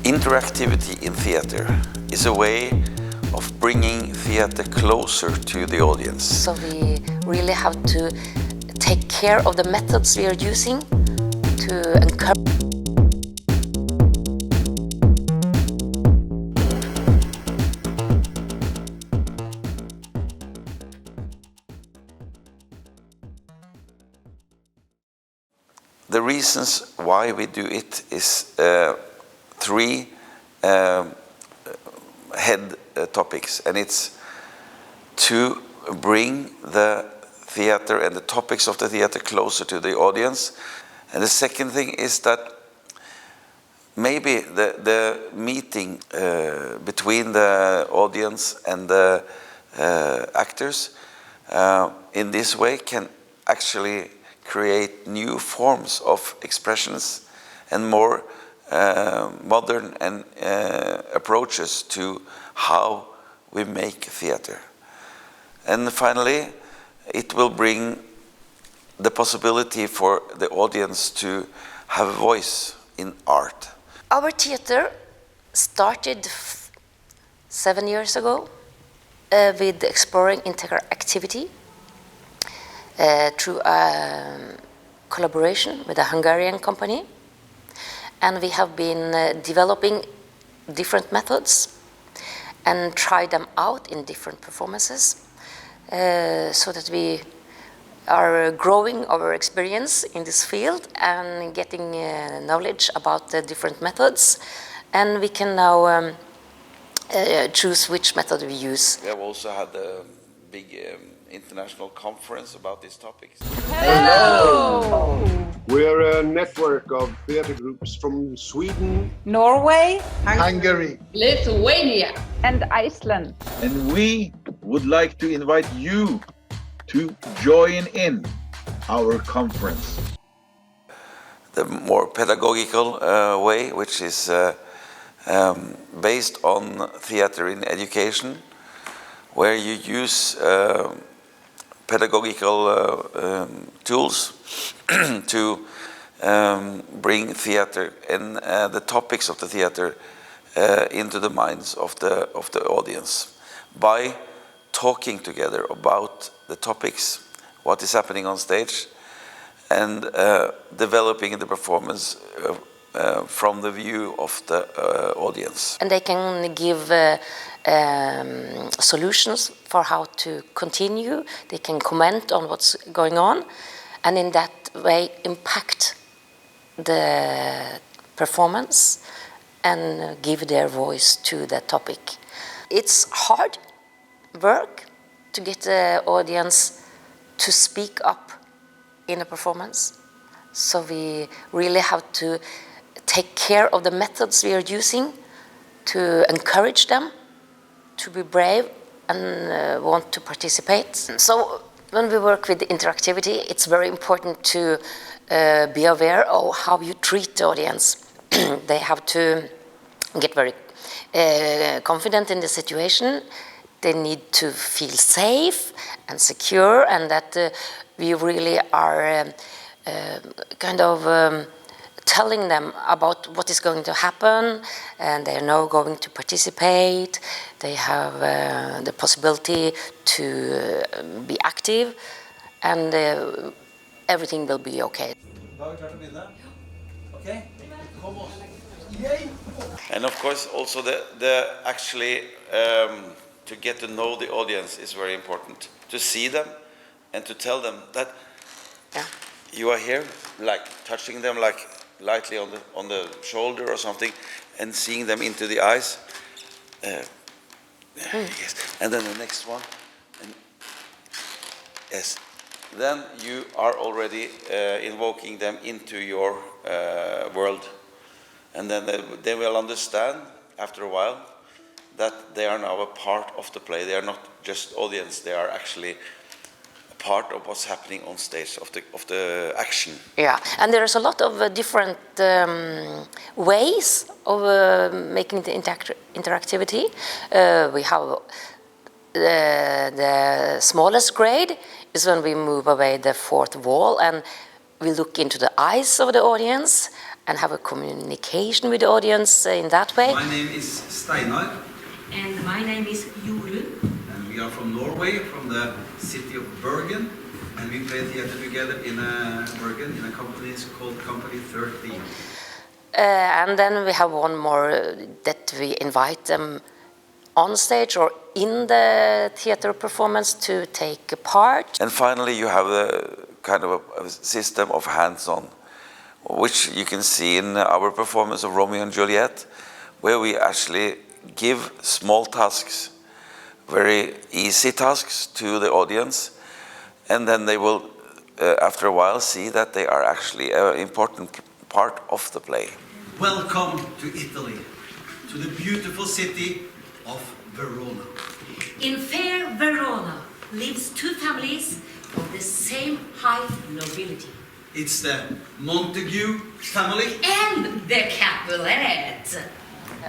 Interactivity in theater is a way of bringing theater closer to the audience. So we really have to take care of the methods we are using to encourage. The reasons why we do it is three head topics, and it's to bring the theater and the topics of the theater closer to the audience. And the second thing is that maybe the meeting between the audience and the actors in this way can actually create new forms of expressions and more modern and approaches to how we make theater. And finally, it will bring the possibility for the audience to have a voice in art. Our theater started 7 years ago with exploring interactivity through a collaboration with a Hungarian company. And we have been developing different methods and tried them out in different performances so that we are growing our experience in this field and getting knowledge about the different methods. And we can now choose which method we use. We have also had a big international conference about these topics. Hello! We're a network of theater groups from Sweden, Norway, Hungary, Lithuania, and Iceland. And we would like to invite you to join in our conference. The more pedagogical way, which is based on theater in education, where you use pedagogical tools to bring theater and the topics of the theater into the minds of the audience by talking together about the topics, what is happening on stage, and developing the performance from the view of the audience. And they can give solutions for how to continue. They can comment on what's going on, and in that way impact the performance and give their voice to the topic. It's hard work to get the audience to speak up in a performance. So we really have to take care of the methods we are using to encourage them to be brave and want to participate. So when we work with interactivity, it's very important to be aware of how you treat the audience. They have to get very confident in the situation. They need to feel safe and secure, and that we really are kind of telling them about what is going to happen, and they are now going to participate. They have the possibility to be active, and everything will be okay. And of course, also the actually to get to know the audience is very important. To see them and to tell them that you are here, like touching them like lightly on the shoulder or something, and seeing them into the eyes. Yes. And then the next one. And yes. Then you are already invoking them into your world. And then they will understand after a while that they are now a part of the play. They are not just audience, they are actually a part of what's happening on stage, of the action. Yeah, and there's a lot of different ways of making the interactivity. We have the smallest grade is when we move away the fourth wall and we look into the eyes of the audience and have a communication with the audience in that way. My name is Steinar. And my name is Jorunn. And we are from Norway, from the city of Bergen. And we play theater together in Bergen in a company called Company 13. And then we have one more that we invite them on stage or in the theater performance to take part. And finally, you have a kind of a system of hands-on, which you can see in our performance of Romeo and Juliet, where we actually give small tasks, very easy tasks to the audience, and then they will, after a while, see that they are actually an important part of the play. Welcome to Italy, to the beautiful city of Verona. In fair Verona lives two families of the same high nobility. It's the Montague family. And the Capulet.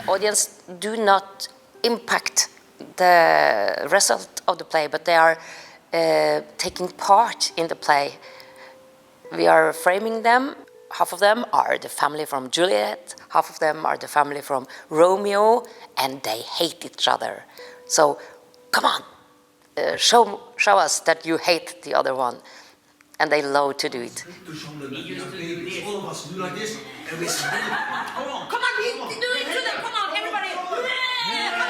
Audience do not impact the result of the play, but they are taking part in the play. We are framing them. Half of them are the family from Juliet, half of them are the family from Romeo, and they hate each other. So, come on, show us that you hate the other one. And they love to do it. To show them that we are babies, all of us do like this, and we say, come on. Come on, do it to them. Come on, everybody. Yeah, come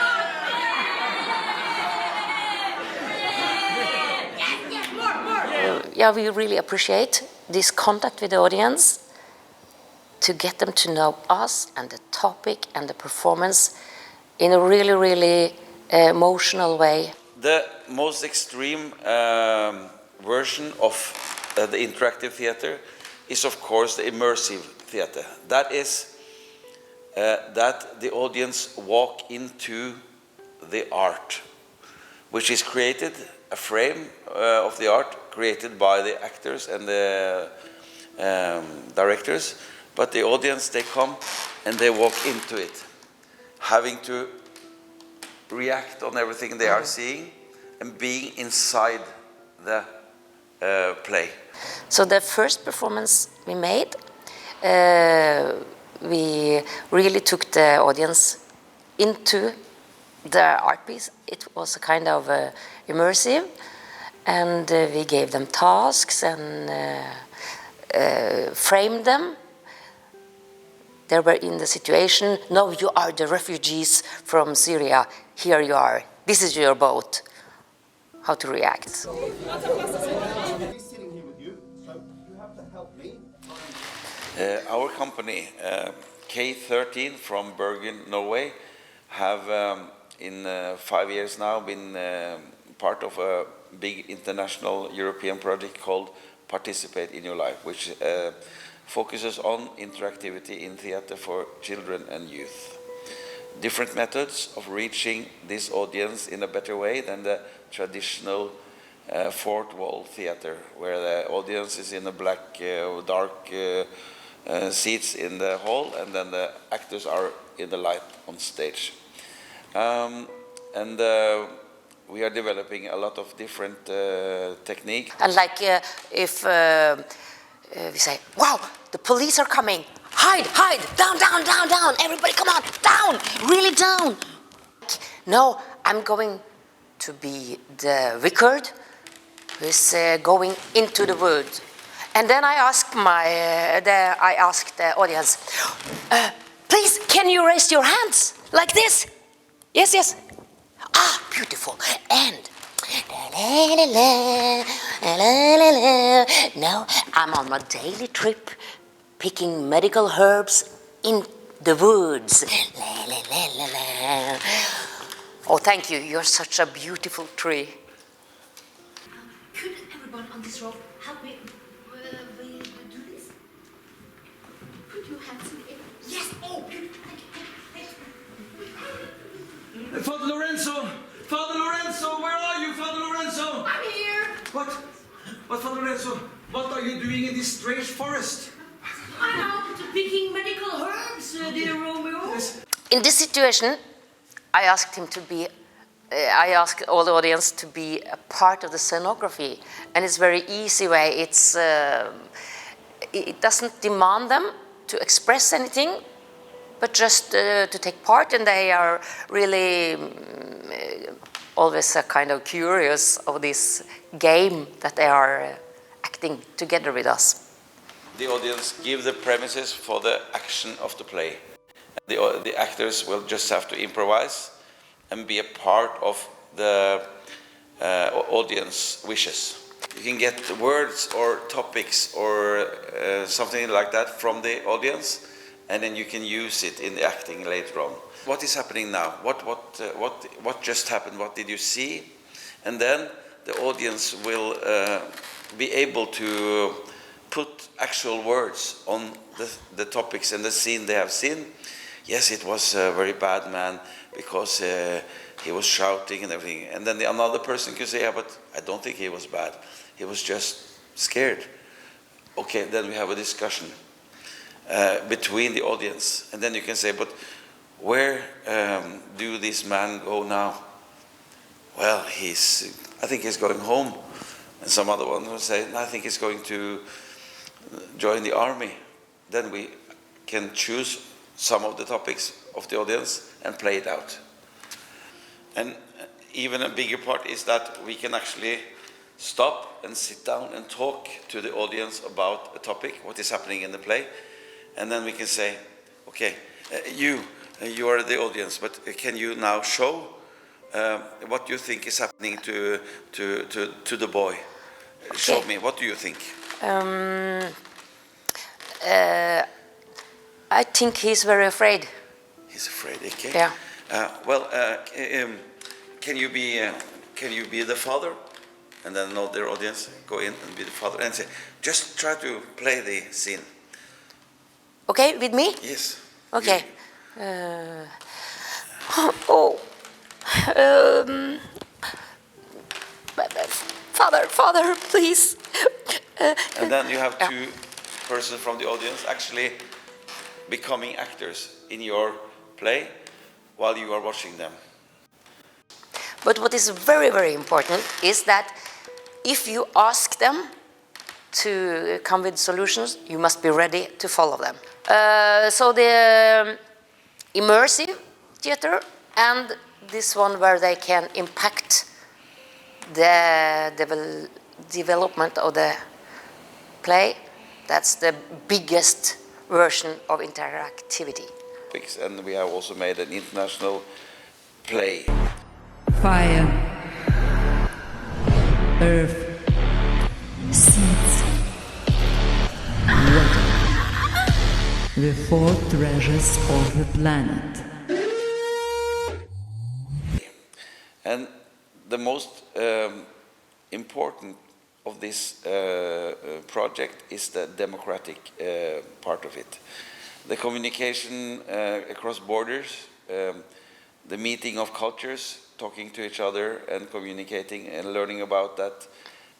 on. Yeah, more. Yeah, we really appreciate this contact with the audience to get them to know us and the topic and the performance in a really, really emotional way. The most extreme version of the interactive theater is, of course, the immersive theater. That is that the audience walk into the art, which is created, a frame of the art created by the actors and the directors, but the audience, they come and they walk into it, having to react on everything they are seeing and being inside the play. So the first performance we made, we really took the audience into the art piece. It was a kind of immersive, and we gave them tasks and framed them. They were in the situation, no, you are the refugees from Syria, here you are, this is your boat. How to react. Our company, K13 from Bergen, Norway, have in 5 years now been part of a big international European project called Participate in Your Life, which focuses on interactivity in theater for children and youth. Different methods of reaching this audience in a better way than the traditional fourth wall theater, where the audience is in a black, dark seats in the hall, and then the actors are in the light on stage. We are developing a lot of different techniques. And like if we say, wow, the police are coming, hide, down, everybody come on, down, really down. No, I'm going to be the vicar who is going into the woods. And then I asked the audience, please, can you raise your hands like this? Yes. Ah, beautiful. And now I'm on my daily trip picking medical herbs in the woods. Oh, thank you. You're such a beautiful tree. Could everyone on this row help me do this? Put your hands in the air. Yes. Oh, good. Father Lorenzo, where are you, Father Lorenzo? I'm here. What, Father Lorenzo? What are you doing in this strange forest? I'm out picking medical herbs, dear Romeo. In this situation, I asked all the audience to be a part of the scenography, and it's a very easy way. It doesn't demand them to express anything, but just to take part, and they are really always kind of curious of this game that they are acting together with us. The audience give the premises for the action of the play. The actors will just have to improvise and be a part of the audience wishes. You can get words or topics or something like that from the audience, and then you can use it in the acting later on. What is happening now? What just happened? What did you see? And then the audience will be able to put actual words on the topics and the scene they have seen. Yes, it was a very bad man because he was shouting and everything. And then another person could say, yeah, but I don't think he was bad. He was just scared. Okay, then we have a discussion between the audience. And then you can say, but where do this man go now? Well, I think he's going home. And some other one will say, I think he's going to join the army. Then we can choose some of the topics of the audience and play it out. And even a bigger part is that we can actually stop and sit down and talk to the audience about a topic, what is happening in the play. And then we can say, okay, you are the audience, but can you now show what you think is happening to the boy? Okay. Show me, what do you think? I think he's very afraid. He's afraid, okay. Yeah. Can you be the father? And then another audience go in and be the father and say, just try to play the scene. Okay, with me? Yes. Okay. Father, please. And then you have two persons from the audience actually becoming actors in your play while you are watching them. But what is very, very important is that if you ask them to come with solutions, you must be ready to follow them. So the immersive theater and this one where they can impact the development of the play, that's the biggest version of interactivity. And we have also made an international play. Fire, earth, seeds, water, the four treasures of the planet. And the most important of this project is the democratic part of it. The communication across borders, the meeting of cultures, talking to each other and communicating and learning about that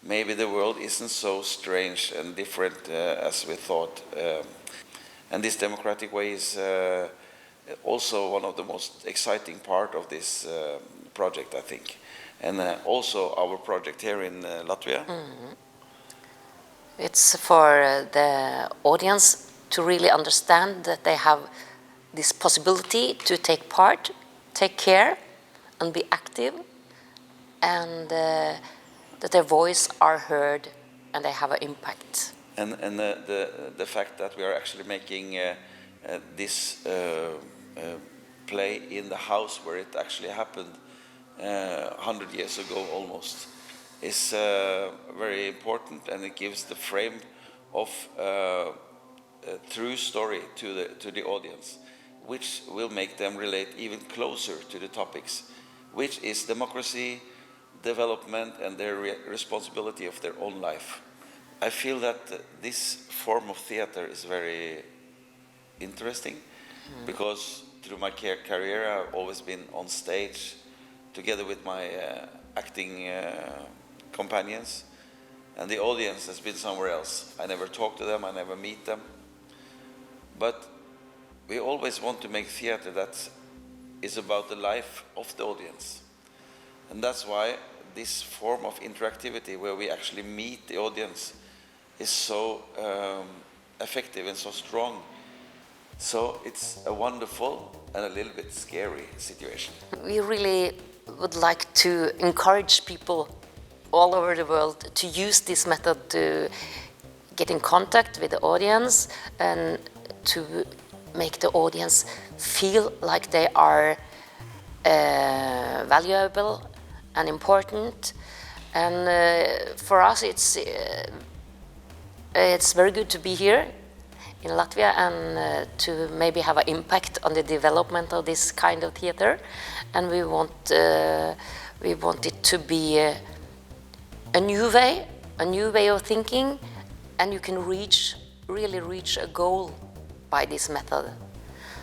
maybe the world isn't so strange and different as we thought. And this democratic way is also one of the most exciting part of this project, I think. And also our project here in Latvia. Mm-hmm. It's for the audience to really understand that they have this possibility to take part, take care, and be active, and that their voice are heard and they have an impact. And the fact that we are actually making this play in the house where it actually happened 100 years ago almost is very important, and it gives the frame of a true story to the audience, which will make them relate even closer to the topics, which is democracy, development, and their responsibility of their own life. I feel that this form of theater is very interesting because through my career I've always been on stage together with my acting companions, and the audience has been somewhere else. I never talk to them, I never meet them, but we always want to make theater that is about the life of the audience. And that's why this form of interactivity where we actually meet the audience is so effective and so strong, So it's a wonderful and a little bit scary situation. We really would like to encourage people all over the world to use this method to get in contact with the audience and to make the audience feel like they are valuable and important. And for us, it's very good to be here in Latvia and to maybe have an impact on the development of this kind of theater. And we want it to be a new way of thinking, and you can really reach a goal by this method.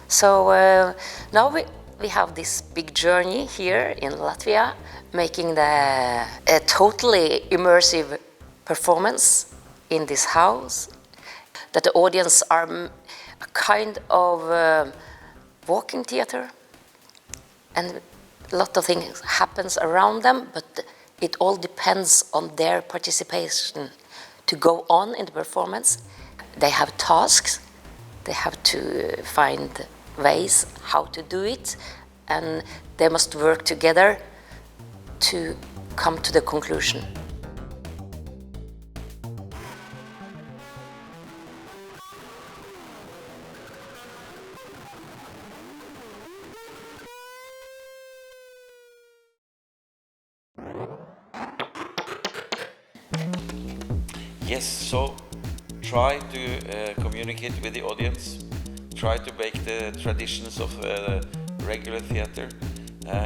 So now we have this big journey here in Latvia, making a totally immersive performance in this house, that the audience are a kind of walking theater, and a lot of things happens around them, but it all depends on their participation to go on in the performance. They have tasks, they have to find ways how to do it, and they must work together to come to the conclusion. Yes, so try to communicate with the audience, try to break the traditions of regular theater.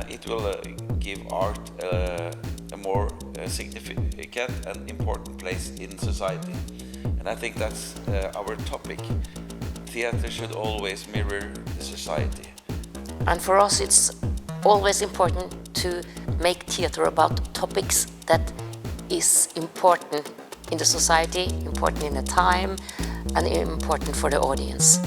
It will give art a more significant and important place in society. And I think that's our topic. Theater should always mirror the society. And for us, it's always important to make theater about topics that is important in the society, important in the time, and important for the audience.